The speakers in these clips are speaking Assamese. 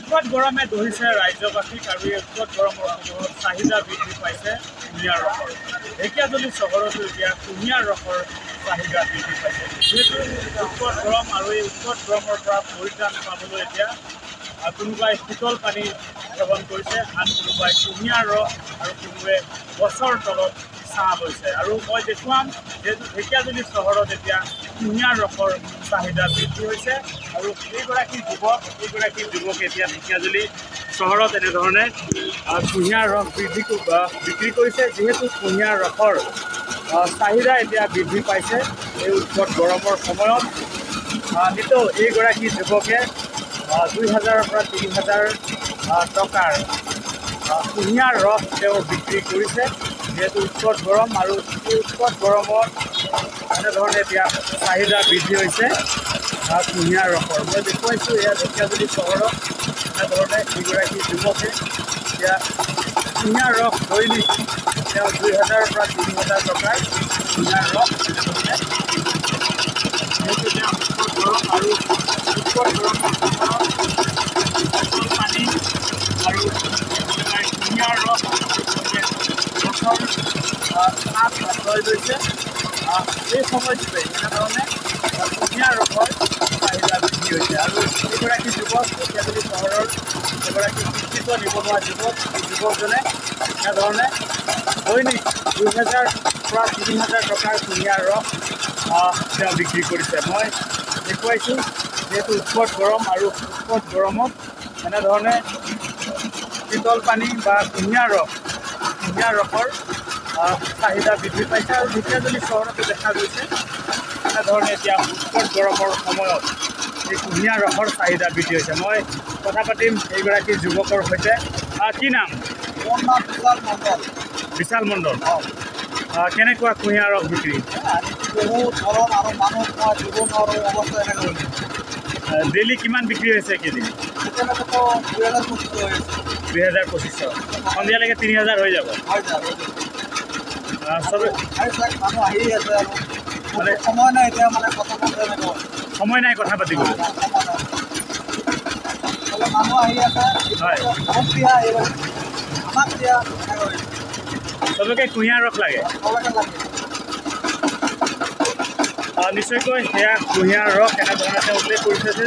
উৎকট গৰমে দহিছে ৰাজ্যবাসীক আৰু এই উৎকট গৰমৰ সময়ত চাহিদা বৃদ্ধি পাইছে কুঁহিয়াৰ ৰসৰ। ঢেকীয়াজুলি চহৰতো এতিয়া কুঁহিয়াৰ ৰসৰ চাহিদা বৃদ্ধি পাইছে। যিহেতু উৎকট গৰম আৰু এই উৎকট গৰমৰ পৰা পৰিত্ৰাণ পাবলৈ এতিয়া কোনোবাই শীতল পানী সেৱন কৰিছে, আন কোনোবাই কুঁহিয়াৰ ৰস আৰু কোনোবাই গছৰ তলত ছাঁ লৈছে। আৰু মই দেখুৱাম যিহেতু ঢেকীয়াজুলি চহৰত এতিয়া কুঁহিয়াৰ ৰসৰ চাহিদা বৃদ্ধি হৈছে আৰু এইগৰাকী যুৱকে এতিয়া ঢেকীয়াজুলি চহৰত এনেধৰণে কুঁহিয়াৰ ৰস বিক্ৰী কৰিছে। যিহেতু কুঁহিয়াৰ ৰসৰ চাহিদা এতিয়া বৃদ্ধি পাইছে এই উৎকট গৰমৰ সময়ত, কিন্তু এইগৰাকী যুৱকে ২,০০০ৰ পৰা ৩,০০০ টকাৰ কুঁহিয়াৰ ৰস তেওঁ বিক্ৰী কৰিছে। যিহেতু উৎকট গৰম আৰু এই উৎকট গৰমত এনেধৰণে এতিয়া চাহিদা বৃদ্ধি হৈছে কুঁহিয়াৰ ৰসৰ। মই দেখুৱাইছোঁ এয়া ঢেকীয়াজুলি চহৰত এনেধৰণে এইগৰাকী যুৱকে এতিয়া কুঁহিয়াৰ ৰস দৈনিক তেওঁ ২,০০০ৰ পৰা ৩,০০০ টকাৰ কুঁহিয়াৰ ৰস এনেধৰণে যিহেতু এতিয়া উৎকট গৰম আৰু উৎকট গৰমৰ সময়ত পানী আৰু কুঁহিয়াৰ ৰস গছৰ পাত লৈ লৈছে। এই সময়টোতে এনেধৰণে কুঁহিয়াৰ ৰসৰ চাহিদা বৃদ্ধি হৈছে আৰু এইগৰাকী যুৱক ঢেকীয়াজুলি চহৰৰ এগৰাকী শিক্ষিত নিবনুৱা যুৱকজনে এনেধৰণে দৈনিক ২,০০০ৰ পৰা ৩,০০০ টকাৰ কুঁহিয়াৰ ৰস তেওঁ বিক্ৰী কৰিছে। মই দেখুৱাইছোঁ যিহেতু উৎকট গৰম আৰু উৎকট গৰমত এনেধৰণে শীতল পানী বা কুঁহিয়াৰ ৰসৰ চাহিদা বৃদ্ধি পাইছে আৰু ঢেকীয়াজুলি চহৰতো দেখা গৈছে এনেধৰণে এতিয়া উৎকট গৰমৰ সময়ত এই কুঁহিয়াৰ ৰসৰ চাহিদা বৃদ্ধি হৈছে। মই কথা পাতিম এইগৰাকী যুৱকৰ সৈতে। কি নাম? মোৰ নাম বিশাল মণ্ডল। বিশাল মণ্ডল, কেনেকুৱা কুঁহিয়াৰ ৰস বিক্ৰী? বহুত গৰম আৰু মানুহ মই দিব নোৱাৰোঁ অৱস্থা এনেকৈ হৈছে। ডেইলি কিমান বিক্ৰী হৈছে কেজি? এতিয়ালৈকেতো ২,০২৫ হৈ আছে। ২,২৫০। সন্ধিয়ালৈকে ৩,০০০ হৈ যাব। চবে মানুহ আহি আছে আৰু মানে সময় নাই এতিয়া মানে কথা পাতিব সময় নাই কথা পাতিবলৈ। মানুহ আহি আছে হয়, ভোট দিয়া আমাক দিয়া চবকে কুঁহিয়াৰ ৰস লাগে। নিশ্চয়কৈ সেয়া কুঁহিয়াৰ ৰস এনেধৰণে তেওঁ উল্লেখ কৰিছে যে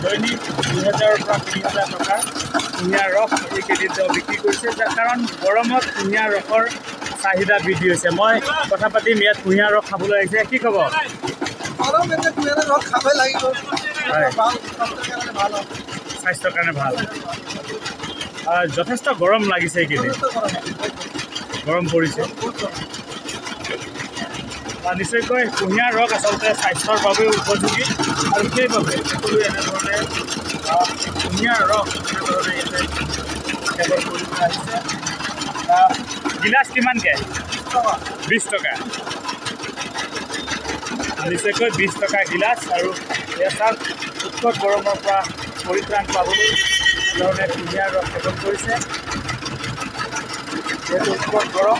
দৈনিক ২,০০০ৰ পৰা ৩,০০০ টকাৰ কুঁহিয়াৰ ৰস এইকেইদিন তেওঁ বিক্ৰী কৰিছে, যাৰ কাৰণ গৰমত কুঁহিয়াৰ ৰসৰ চাহিদা বৃদ্ধি হৈছে। মই কথা পাতিম, ইয়াত কুঁহিয়াৰ ৰস খাবলৈ আহিছে। কি খবৰ? খাবই লাগিব, স্বাস্থ্যৰ কাৰণে ভাল। যথেষ্ট গৰম লাগিছে এইকেইদিন, গৰম পৰিছে। নিশ্চয়কৈ কুঁহিয়াৰ ৰস আচলতে স্বাস্থ্যৰ বাবেও উপযোগী আৰু সেইবাবে সকলোৱে এনেধৰণে কুঁহিয়াৰ ৰস এনেধৰণে ইয়াতে সেৱন কৰিব আহিছে। গিলাচ কিমানকৈ? ২০ টকা। নিশ্চয়কৈ ২০ টকা গিলাচ। আৰু এয়া চাওক উৎকট গৰমৰ পৰা পৰিত্ৰাণ পাবলৈ এনেধৰণে কুঁহিয়াৰ ৰস সেৱন কৰিছে। যিহেতু উৎকট গৰম,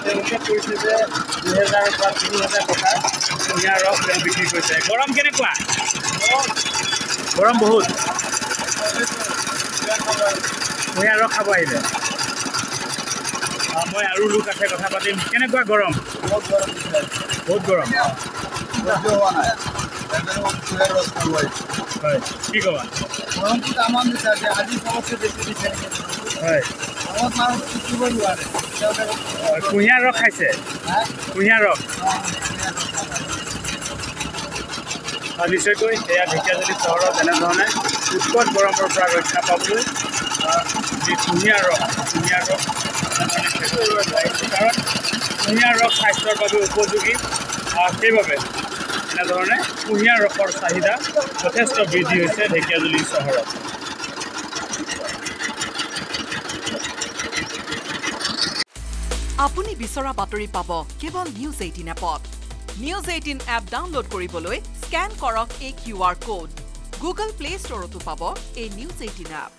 তেওঁ উল্লেখ কৰিছে যে ২,০০০ৰ পৰা ৩,০০০ টকাৰ কুঁহিয়াৰ ৰস তেওঁ বিক্ৰী কৰিছে। গৰম কেনেকুৱা? গৰম বহুত। কুঁহিয়াৰ ৰস খাব আহিলে। মই আৰু লোক আছে, কথা পাতিম। কেনেকুৱা গৰম? বহুত গৰম। হয়, কি ক'বা? গৰমটো তামান দিছে আজি চবতছে বেছি দিছে। হয়, কুঁহিয়াৰ ৰস খাইছে? কুঁহিয়াৰ ৰস নিশ্চয়কৈ এয়া ঢেকীয়াজুলি চহৰত এনেধৰণে উৎকট গৰমৰ পৰা ৰক্ষা পাবলৈ যি কুঁহিয়াৰ ৰস কাৰণ কুঁহিয়াৰ ৰস স্বাস্থ্যৰ বাবে উপযোগী, সেইবাবে এনেধৰণে কুঁহিয়াৰ ৰসৰ চাহিদা যথেষ্ট বৃদ্ধি হৈছে ঢেকীয়াজুলি চহৰত। আপুনি বিচৰা বাতৰি পাব কেৱল নিউজ 18 এপত। নিউজ 18 এপ ডাউনলোড কৰিবলৈ স্কেন কৰক এই QR কোড। গুগল প্লে ষ্টৰতো পাব এই নিউজ 18 এপ।